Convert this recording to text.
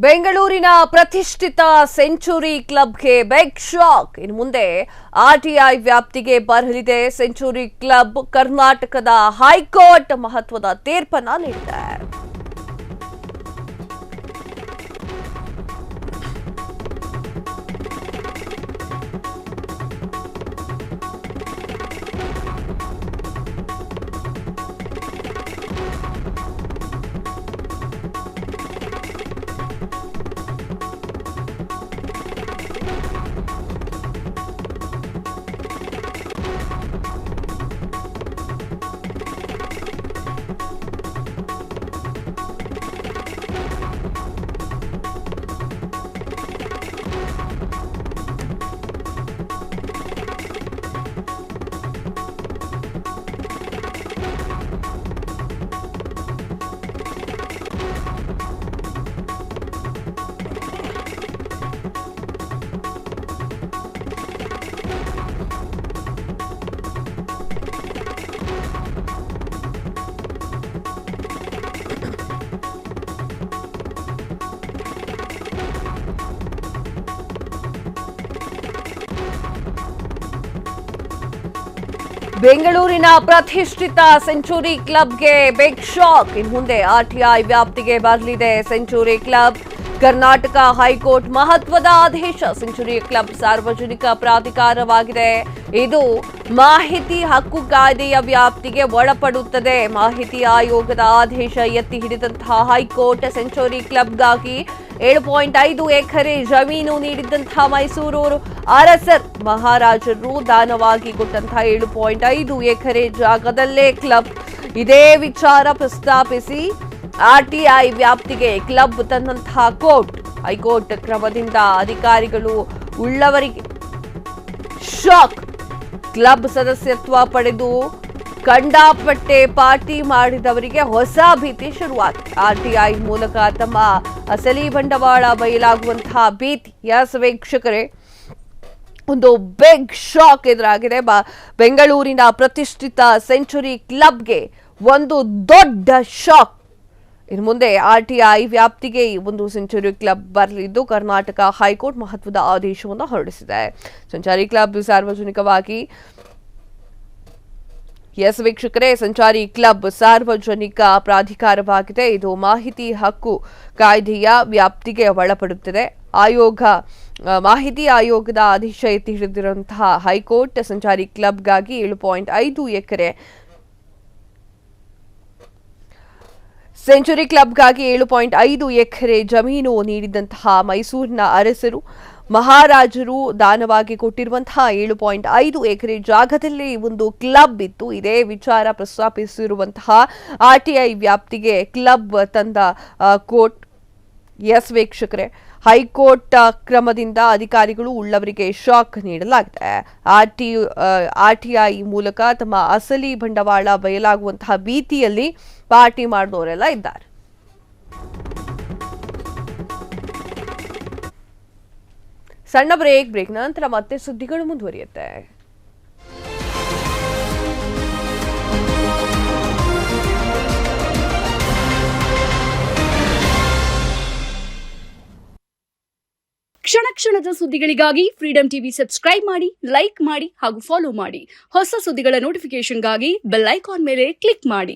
ಬೆಂಗಳೂರಿನ ಪ್ರತಿಷ್ಠಿತ century ಕ್ಲಬ್ಗೆ big shock. ಇನ್ನು ಮುಂದೆ ಆರ್ಟಿಐ ವ್ಯಾಪ್ತಿಗೆ ಬರಲಿದೆ ಸೆಂಚುರಿ ಕ್ಲಬ್. ಕರ್ನಾಟಕದ ಹೈಕೋರ್ಟ್ ಮಹತ್ವದ ತೀರ್ಪನ್ನ ನೀಡಿದೆ. ಬೆಂಗಳೂರಿನ ಪ್ರತಿಷ್ಠಿತ ಸೆಂಚುರಿ ಕ್ಲಬ್ಗೆ ಬಿಗ್ ಶಾಕ್. ಇನ್ನು ಮುಂದೆ ಆರ್ಟಿಐ ವ್ಯಾಪ್ತಿಗೆ ಬರಲಿದೆ ಸೆಂಚುರಿ ಕ್ಲಬ್. ಕರ್ನಾಟಕ ಹೈಕೋರ್ಟ್ ಮಹತ್ವದ ಆದೇಶ. ಸೆಂಚುರಿ ಕ್ಲಬ್ ಸಾರ್ವಜನಿಕ ಪ್ರಾಧಿಕಾರವಾಗಿದೆ. ಇದು ಮಾಹಿತಿ ಹಕ್ಕು ಕಾಯ್ದೆಯ ವ್ಯಾಪ್ತಿಗೆ ಒಳಪಡುತ್ತದೆ. ಮಾಹಿತಿ ಆಯೋಗದ ಆದೇಶ ಎತ್ತಿ ಹಿಡಿದಂತಹ ಹೈಕೋರ್ಟ್ ಸೆಂಚುರಿ ಕ್ಲಬ್ಗಾಗಿ 7.5 ಎಕರೆ ಜಮೀನು ನೀಡಿದ್ದಂತಹ ಮೈಸೂರು ಅರಸರ್ ಮಹಾರಾಜರು ದಾನವಾಗಿ ಕೊಟ್ಟಂತಹ 7.5 ಎಕರೆ ಜಾಗದಲ್ಲೇ ಕ್ಲಬ್. ಇದೇ ವಿಚಾರ ಪ್ರಸ್ತಾಪಿಸಿ ಆರ್ಟಿಐ ವ್ಯಾಪ್ತಿಗೆ ಕ್ಲಬ್ ತಂದಂತಹ ಕೋರ್ಟ್. ಹೈಕೋರ್ಟ್ ಕ್ರಮದಿಂದ ಅಧಿಕಾರಿಗಳು ಉಳ್ಳವರಿಗೆ ಶಾಕ್. ಕ್ಲಬ್ ಸದಸ್ಯತ್ವ ಪಡೆದು ಕಂಡಾಪಟ್ಟೆ ಪಾರ್ಟಿ ಮಾಡಿದವರಿಗೆ ಹೊಸ ಭೀತಿ ಶುರುವಾಗಿದೆ. ಆರ್ಟಿಐ ಮೂಲಕ ತಮ್ಮ ಅಸಲಿ ಬಂಡವಾಳ ಬಯಲಾಗುವಂತಹ ಭೀತಿ. ಎಸ್ ವೀಕ್ಷಕರೇ, ಒಂದು ಬಿಗ್ ಶಾಕ್ ಎದುರಾಗಿದೆ. ಬೆಂಗಳೂರಿನ ಪ್ರತಿಷ್ಠಿತ ಸೆಂಚುರಿ ಕ್ಲಬ್ಗೆ ಒಂದು ದೊಡ್ಡ ಶಾಕ್. ಇನ್ನು ಮುಂದೆ ಆರ್ಟಿಐ ವ್ಯಾಪ್ತಿಗೆ ಒಂದು ಸೆಂಚುರಿ ಕ್ಲಬ್ ಬರಲಿದ್ದು ಕರ್ನಾಟಕ ಹೈಕೋರ್ಟ್ ಮಹತ್ವದ ಆದೇಶವನ್ನು ಹೊರಡಿಸಿದೆ. ಸೆಂಚುರಿ ಕ್ಲಬ್ ಸಾರ್ವಜನಿಕವಾಗಿ ಎಸ್ ವೀಕ್ಷಕರೇ, ಸಂಚಾರಿ ಕ್ಲಬ್ ಸಾರ್ವಜನಿಕ ಪ್ರಾಧಿಕಾರವಾಗಿದೆ. ಇದು ಮಾಹಿತಿ ಹಕ್ಕು ಕಾಯ್ದೆಯ ವ್ಯಾಪ್ತಿಗೆ ಒಳಪಡುತ್ತದೆ. ಮಾಹಿತಿ ಆಯೋಗದ ಆದೇಶ ಎತ್ತಿ ಹಿಡಿದಿರುವಂತಹ ಹೈಕೋರ್ಟ್ ಸಂಚಾರಿ ಕ್ಲಬ್ಗಾಗಿ 7.5 ಎಕರೆ ಸೆಂಚುರಿ ಕ್ಲಬ್ಗಾಗಿ 7.5 ಎಕರೆ ಜಮೀನು ನೀಡಿದಂತಹ ಮೈಸೂರಿನ ಅರಸರು ಮಹಾರಾಜರು ದಾನವಾಗಿ ಕೊಟ್ಟಿರುವಂತಹ 7.5 ಎಕರೆ ಜಾಗದಲ್ಲಿ ಒಂದು ಕ್ಲಬ್ ಇತ್ತು. ಇದೇ ವಿಚಾರ ಪ್ರಸ್ತಾಪಿಸಿರುವಂತಹ ಆರ್ಟಿಐ ವ್ಯಾಪ್ತಿಗೆ ಕ್ಲಬ್ ತಂದ ಕೋರ್ಟ್. ಎಸ್ ವೀಕ್ಷಕರೇ, ಹೈಕೋರ್ಟ್ ಕ್ರಮದಿಂದ ಅಧಿಕಾರಿಗಳು ಉಳ್ಳವರಿಗೆ ಶಾಕ್ ನೀಡಲಾಗಿದೆ. ಆರ್ಟಿಐ ಮೂಲಕ ತಮ್ಮ ಅಸಲಿ ಬಂಡವಾಳ ಬಯಲಾಗುವಂತಹ ಭೀತಿಯಲ್ಲಿ ಪಾರ್ಟಿ ಮಾಡಿದವರೆಲ್ಲ ಇದ್ದಾರೆ. ಸಣ್ಣ ಬ್ರೇಕ್ ನಂತರ ಮತ್ತೆ ಸುದ್ದಿಗಳು ಮುಂದುವರಿಯುತ್ತೆ. ಕ್ಷಣ ಕ್ಷಣದ ಸುದ್ದಿಗಳಿಗಾಗಿ ಫ್ರೀಡಂ ಟಿವಿ ಸಬ್ಸ್ಕ್ರೈಬ್ ಮಾಡಿ, ಲೈಕ್ ಮಾಡಿ ಹಾಗೂ ಫಾಲೋ ಮಾಡಿ. ಹೊಸ ಸುದ್ದಿಗಳ ನೋಟಿಫಿಕೇಶನ್ಗಾಗಿ ಬೆಲ್ ಐಕಾನ್ ಮೇಲೆ ಕ್ಲಿಕ್ ಮಾಡಿ.